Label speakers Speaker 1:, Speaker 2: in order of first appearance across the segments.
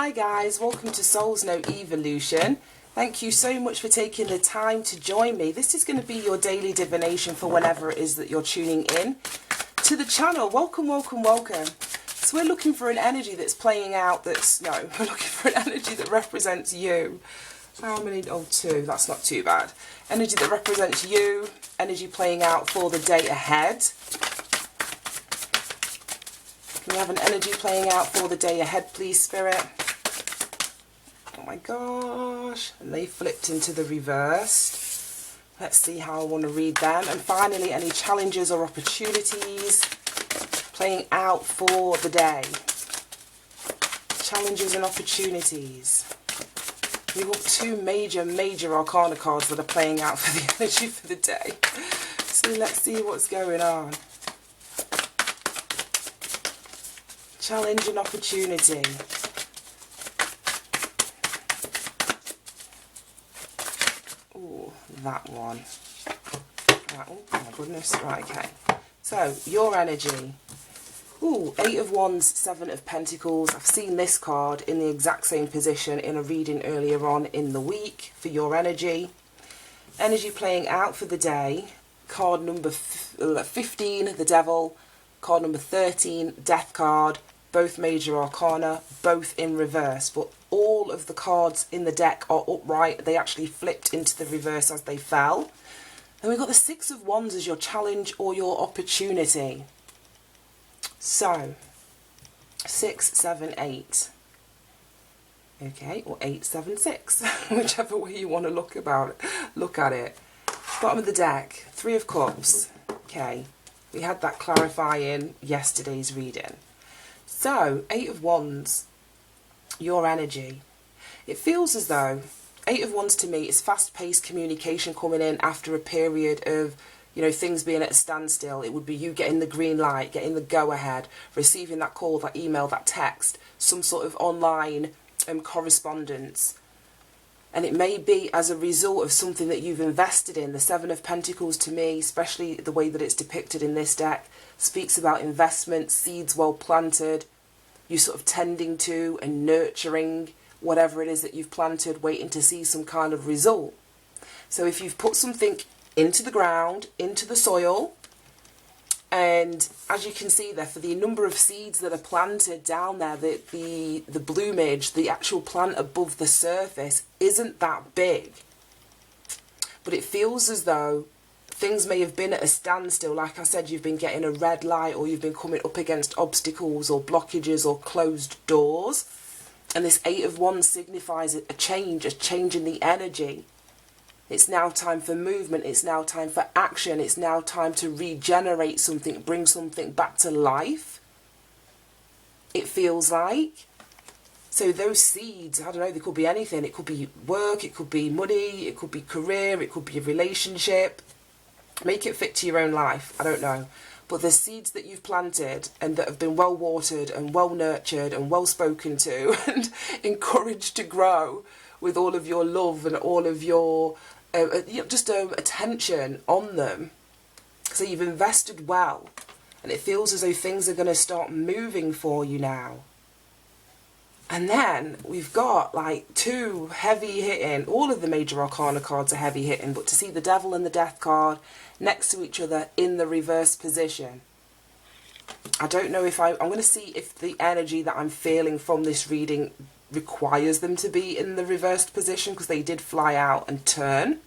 Speaker 1: Hi guys, welcome to Soul's Note Evolution. Thank you so much for taking the time to join me. This is going to be your daily divination for whenever it is that you're tuning in to the channel. Welcome, welcome, welcome. So we're looking for an energy that's playing out we're looking for an energy that represents you. How many? Oh, two. That's not too bad. Energy that represents you. Energy playing out for the day ahead. Can we have an energy playing out for the day ahead, please, Spirit? Oh my gosh. And they flipped into the reversed. Let's see how I want to read them. And finally, any challenges or opportunities playing out for the day. Challenges and opportunities. We've got two major arcana cards that are playing out for the energy for the day. So let's see what's going on. Challenge and opportunity. Oh, that one. Oh my goodness. Right, okay. So, your energy. Ooh, 8 of Wands, 7 of Pentacles. I've seen this card in the exact same position in a reading earlier on in the week for your energy. Energy playing out for the day. Card number 15, the Devil. Card number 13, Death card. Both major arcana, both in reverse. But all of the cards in the deck are upright. They actually flipped into the reverse as they fell. And we've got the 6 of Wands as your challenge or your opportunity. So, 6, 7, 8. Okay, or 8, 7, 6. Whichever way you want to look at it. Bottom of the deck, 3 of Cups. Okay, we had that clarifying yesterday's reading. So, 8 of Wands, your energy. It feels as though 8 of Wands to me is fast-paced communication coming in after a period of, things being at a standstill. It would be you getting the green light, getting the go-ahead, receiving that call, that email, that text, some sort of online correspondence. And it may be as a result of something that you've invested in. The 7 of Pentacles to me, especially the way that it's depicted in this deck, speaks about investment, seeds well planted, you sort of tending to and nurturing whatever it is that you've planted, waiting to see some kind of result. So if you've put something into the ground, into the soil, and as you can see there, for the number of seeds that are planted down there, the bloomage, the actual plant above the surface isn't that big. But it feels as though things may have been at a standstill. Like I said, you've been getting a red light, or you've been coming up against obstacles or blockages or closed doors. And this 8 of Wands signifies a change in the energy. It's now time for movement. It's now time for action. It's now time to regenerate something, bring something back to life. It feels like. So those seeds, I don't know, they could be anything. It could be work, it could be money, it could be career, it could be a relationship. Make it fit to your own life. I don't know. But the seeds that you've planted and that have been well watered and well nurtured and well spoken to and encouraged to grow with all of your love and all of your attention on them. So you've invested well, and it feels as though things are going to start moving for you now. And then we've got like 2 heavy hitting. All of the major arcana cards are heavy hitting, but to see the Devil and the Death card next to each other in the reverse position, I don't know if I'm going to see if the energy that I'm feeling from this reading requires them to be in the reversed position, because they did fly out and turn.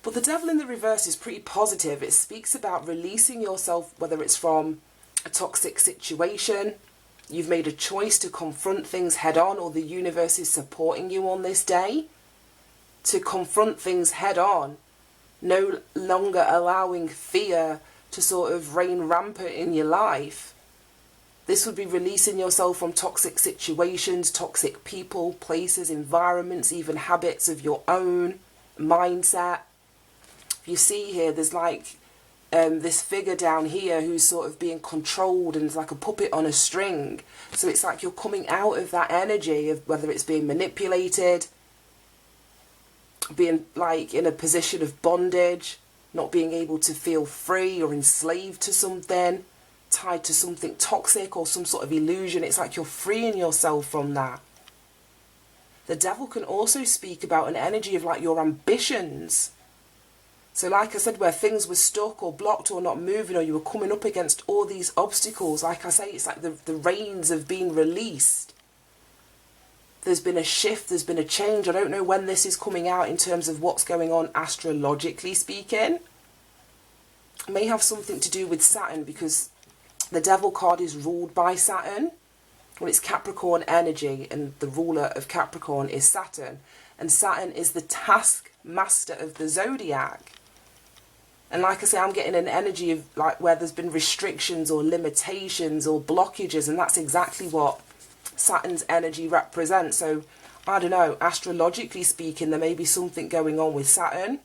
Speaker 1: But the Devil in the reverse is pretty positive. It speaks about releasing yourself, whether it's from a toxic situation, you've made a choice to confront things head on, or the universe is supporting you on this day to confront things head on, no longer allowing fear to sort of reign rampant in your life. This would be releasing yourself from toxic situations, toxic people, places, environments, even habits of your own mindset. You see here, there's like this figure down here who's sort of being controlled and is like a puppet on a string. So it's like you're coming out of that energy of whether it's being manipulated, being like in a position of bondage, not being able to feel free or enslaved to something, tied to something toxic or some sort of illusion. It's like you're freeing yourself from that. The devil can also speak about an energy of like your ambitions. So like I said, where things were stuck or blocked or not moving, or you were coming up against all these obstacles, like I say, it's like the reins have been released. There's been a shift, there's been a change. I don't know when this is coming out in terms of what's going on astrologically speaking. It may have something to do with Saturn, because the devil card is ruled by Saturn. Well, it's Capricorn energy, and the ruler of Capricorn is Saturn. And Saturn is the task master of the zodiac. And like I say, I'm getting an energy of like where there's been restrictions or limitations or blockages, and that's exactly what Saturn's energy represents. So, I don't know, astrologically speaking, there may be something going on with Saturn.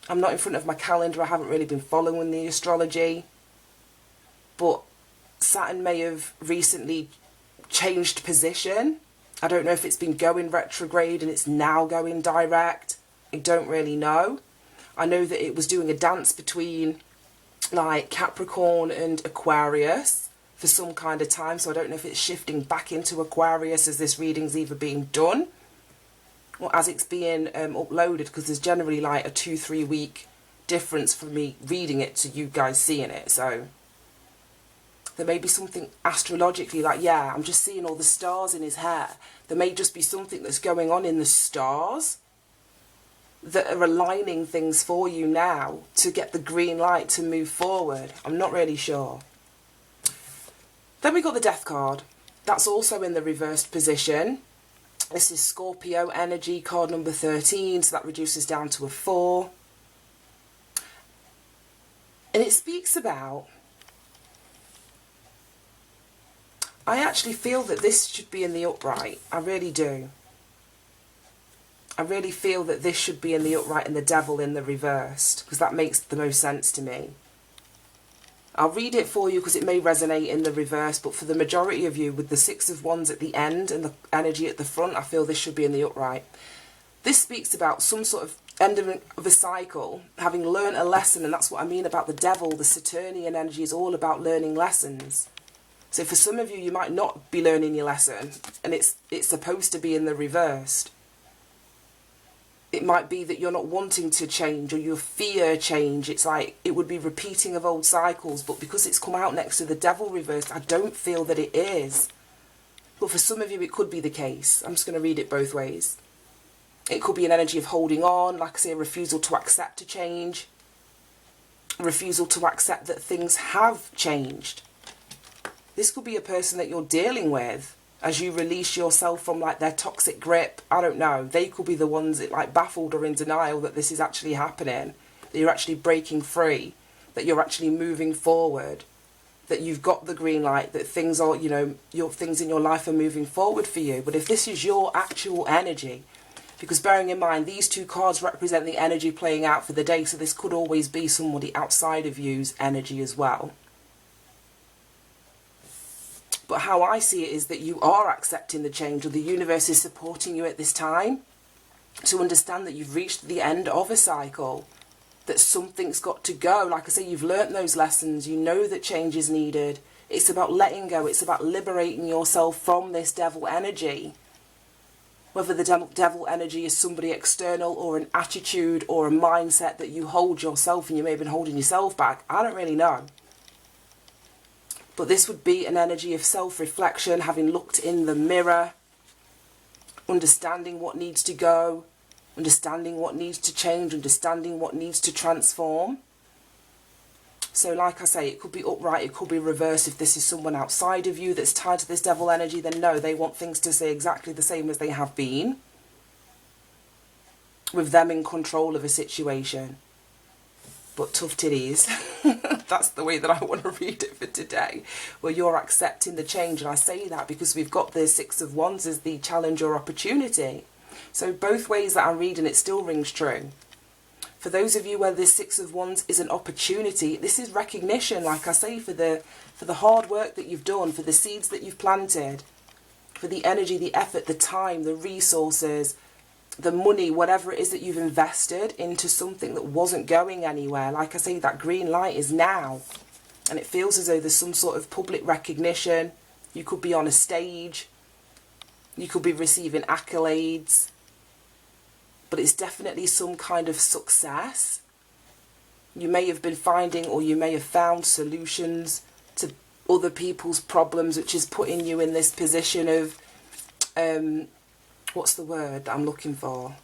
Speaker 1: I'm not in front of my calendar, I haven't really been following the astrology. But Saturn may have recently changed position. I don't know if it's been going retrograde and it's now going direct. I don't really know. I know that it was doing a dance between like Capricorn and Aquarius for some kind of time, so I don't know if it's shifting back into Aquarius as this reading's either being done or as it's being uploaded, because there's generally like a 2-3 week difference from me reading it to you guys seeing it. So there may be something astrologically, like, yeah, I'm just seeing all the stars in his hair. There may just be something that's going on in the stars that are aligning things for you now to get the green light to move forward. I'm not really sure. Then we got the Death card. That's also in the reversed position. This is Scorpio energy, card number 13, so that reduces down to a 4. And it speaks about, I actually feel that this should be in the upright. I really do. I really feel that this should be in the upright and the devil in the reversed, because that makes the most sense to me. I'll read it for you because it may resonate in the reverse, but for the majority of you, with the 6 of Wands at the end and the energy at the front, I feel this should be in the upright. This speaks about some sort of end of a cycle, having learned a lesson, and that's what I mean about the devil. The Saturnian energy is all about learning lessons. So for some of you, you might not be learning your lesson, and it's supposed to be in the reversed. It might be that you're not wanting to change, or you fear change. It's like it would be repeating of old cycles, but because it's come out next to the devil reversed, I don't feel that it is. But for some of you, it could be the case. I'm just going to read it both ways. It could be an energy of holding on, like I say, a refusal to accept a change, a refusal to accept that things have changed. This could be a person that you're dealing with as you release yourself from like their toxic grip. I don't know. They could be the ones that like baffled or in denial that this is actually happening, that you're actually breaking free, that you're actually moving forward, that you've got the green light, that things are, you know, your things in your life are moving forward for you. But if this is your actual energy, because bearing in mind these 2 cards represent the energy playing out for the day, so this could always be somebody outside of you's energy as well. But how I see it is that you are accepting the change, or the universe is supporting you at this time to understand that you've reached the end of a cycle, that something's got to go. Like I say, you've learnt those lessons, you know that change is needed. It's about letting go, it's about liberating yourself from this devil energy. Whether the devil energy is somebody external, or an attitude or a mindset that you hold yourself, and you may have been holding yourself back, I don't really know. But this would be an energy of self-reflection, having looked in the mirror, understanding what needs to go, understanding what needs to change, understanding what needs to transform. So like I say, it could be upright, it could be reversed. If this is someone outside of you that's tied to this devil energy, then no, they want things to stay exactly the same as they have been, with them in control of a situation. But tough titties. That's the way that I want to read it for today, where you're accepting the change. And I say that because we've got the 6 of Wands as the challenge or opportunity. So both ways that I'm reading it still rings true. For those of you where this 6 of Wands is an opportunity, this is recognition, like I say, for the hard work that you've done, for the seeds that you've planted, for the energy, the effort, the time, the resources, the money, whatever it is that you've invested into something that wasn't going anywhere. Like I say, that green light is now. And it feels as though there's some sort of public recognition. You could be on a stage. You could be receiving accolades. But it's definitely some kind of success. You may have been finding, or you may have found solutions to other people's problems, which is putting you in this position of, what's the word that I'm looking for?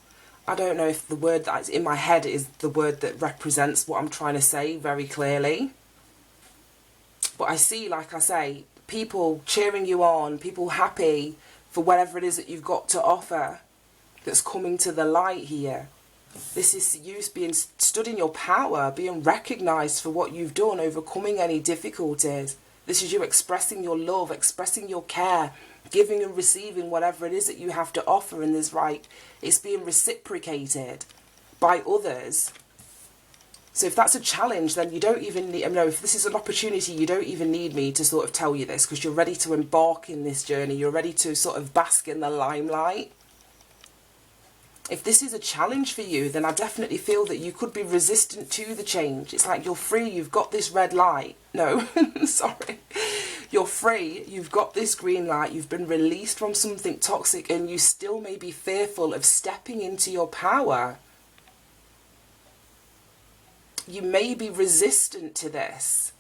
Speaker 1: I don't know if the word that's in my head is the word that represents what I'm trying to say very clearly. But I see, like I say, people cheering you on, people happy for whatever it is that you've got to offer that's coming to the light here. This is you being stood in your power, being recognised for what you've done, overcoming any difficulties. This is you expressing your love, expressing your care, giving and receiving whatever it is that you have to offer, and there's right, it's being reciprocated by others. So if that's a challenge, then you don't even need, if this is an opportunity, you don't even need me to sort of tell you this, because you're ready to embark in this journey. You're ready to sort of bask in the limelight. If this is a challenge for you, then I definitely feel that you could be resistant to the change. It's like you're free, you've got this red light. No, sorry. You're free, you've got this green light, you've been released from something toxic, and you still may be fearful of stepping into your power. You may be resistant to this.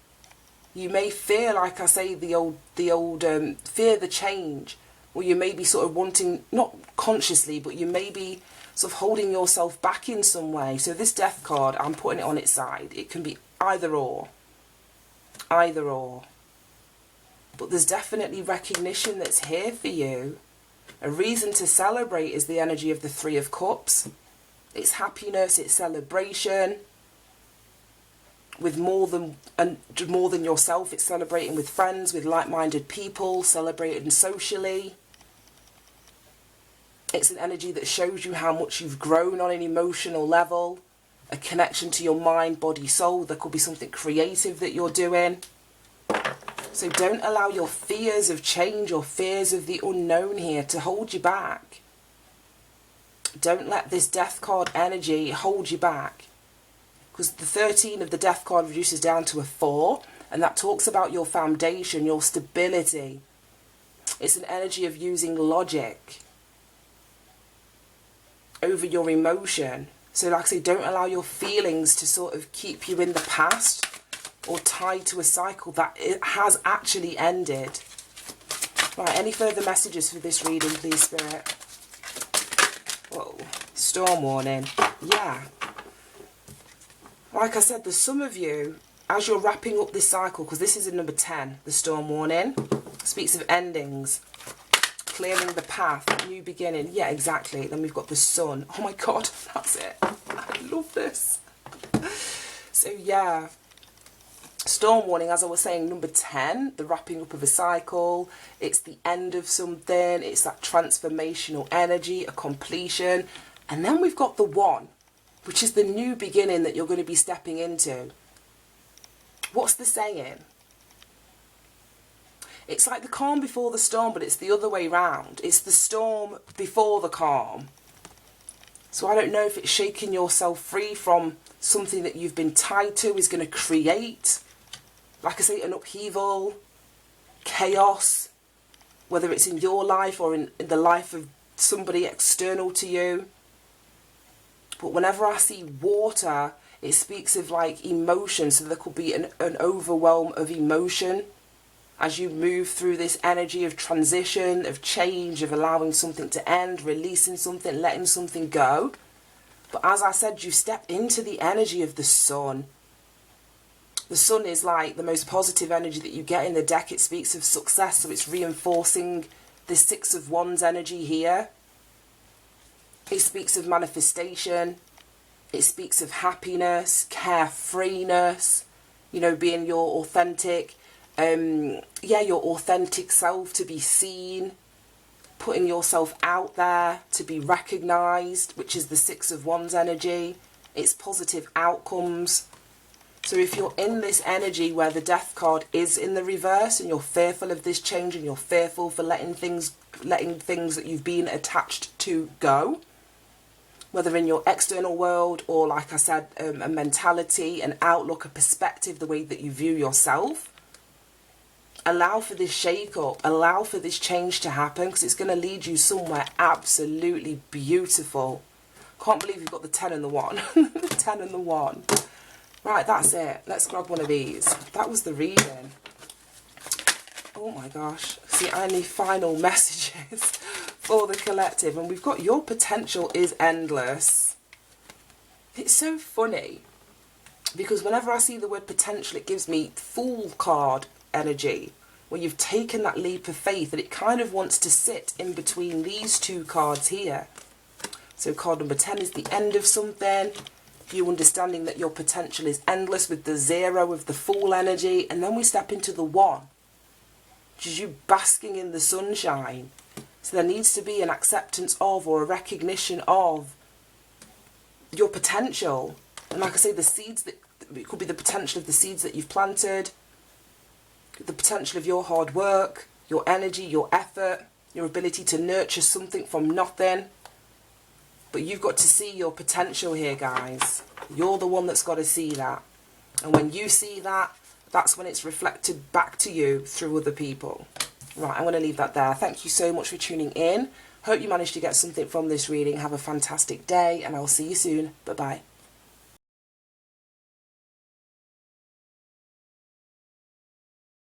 Speaker 1: You may fear, like I say, the old fear the change. Or you may be sort of wanting, not consciously, but you may be sort of holding yourself back in some way. So this death card, I'm putting it on its side. It can be either or. Either or. But there's definitely recognition that's here for you. A reason to celebrate is the energy of the Three of Cups. It's happiness, it's celebration. With more than yourself, it's celebrating with friends, with like-minded people, celebrating socially. It's an energy that shows you how much you've grown on an emotional level, a connection to your mind, body, soul. There could be something creative that you're doing. So don't allow your fears of change or fears of the unknown here to hold you back. Don't let this death card energy hold you back. Because the 13 of the death card reduces down to a 4, and that talks about your foundation, your stability. It's an energy of using logic over your emotion. So like I say, don't allow your feelings to sort of keep you in the past or tied to a cycle that it has actually ended. Right, any further messages for this reading, please, Spirit? Whoa, storm warning. Yeah. Like I said, there's some of you, as you're wrapping up this cycle, because this is in number 10, the storm warning, speaks of endings, clearing the path, new beginning. Yeah, exactly. Then we've got the sun. Oh my God, that's it. I love this. So yeah, storm warning, as I was saying, number 10, the wrapping up of a cycle. It's the end of something. It's that transformational energy, a completion. And then we've got the 1. Which is the new beginning that you're going to be stepping into. What's the saying? It's like the calm before the storm, but it's the other way round. It's the storm before the calm. So I don't know if it's shaking yourself free from something that you've been tied to is going to create, like I say, an upheaval, chaos, whether it's in your life or in the life of somebody external to you. But whenever I see water, it speaks of like emotion. So there could be an overwhelm of emotion as you move through this energy of transition, of change, of allowing something to end, releasing something, letting something go. But as I said, you step into the energy of the sun. The sun is like the most positive energy that you get in the deck. It speaks of success, so it's reinforcing the 6 of Wands energy here. It speaks of manifestation. It speaks of happiness, carefreeness, you know, being your authentic, your authentic self, to be seen, putting yourself out there, to be recognised, which is the 6 of Wands energy. It's positive outcomes. So if you're in this energy where the death card is in the reverse and you're fearful of this change and you're fearful for letting things that you've been attached to go, whether in your external world or, like I said, a mentality, an outlook, a perspective, the way that you view yourself. Allow for this shake-up, allow for this change to happen, because it's going to lead you somewhere absolutely beautiful. Can't believe you've got the 10 and the 1. The 10 and the 1. Right, that's it. Let's grab one of these. That was the reading. Oh my gosh. See, I need final messages for the collective. And we've got your potential is endless. It's so funny, because whenever I see the word potential, it gives me Fool card energy, where you've taken that leap of faith, and it kind of wants to sit in between these two cards here. So card number 10 is the end of something, you understanding that your potential is endless with the 0 of the Fool energy, and then we step into the 1, which is you basking in the sunshine. So there needs to be an acceptance of, or a recognition of, your potential. And like I say, the seeds that, it could be the potential of the seeds that you've planted, the potential of your hard work, your energy, your effort, your ability to nurture something from nothing. But you've got to see your potential here, guys. You're the one that's got to see that. And when you see that, that's when it's reflected back to you through other people. Right, I'm going to leave that there. Thank you so much for tuning in. Hope you managed to get something from this reading. Have a fantastic day, and I'll see you soon. Bye-bye.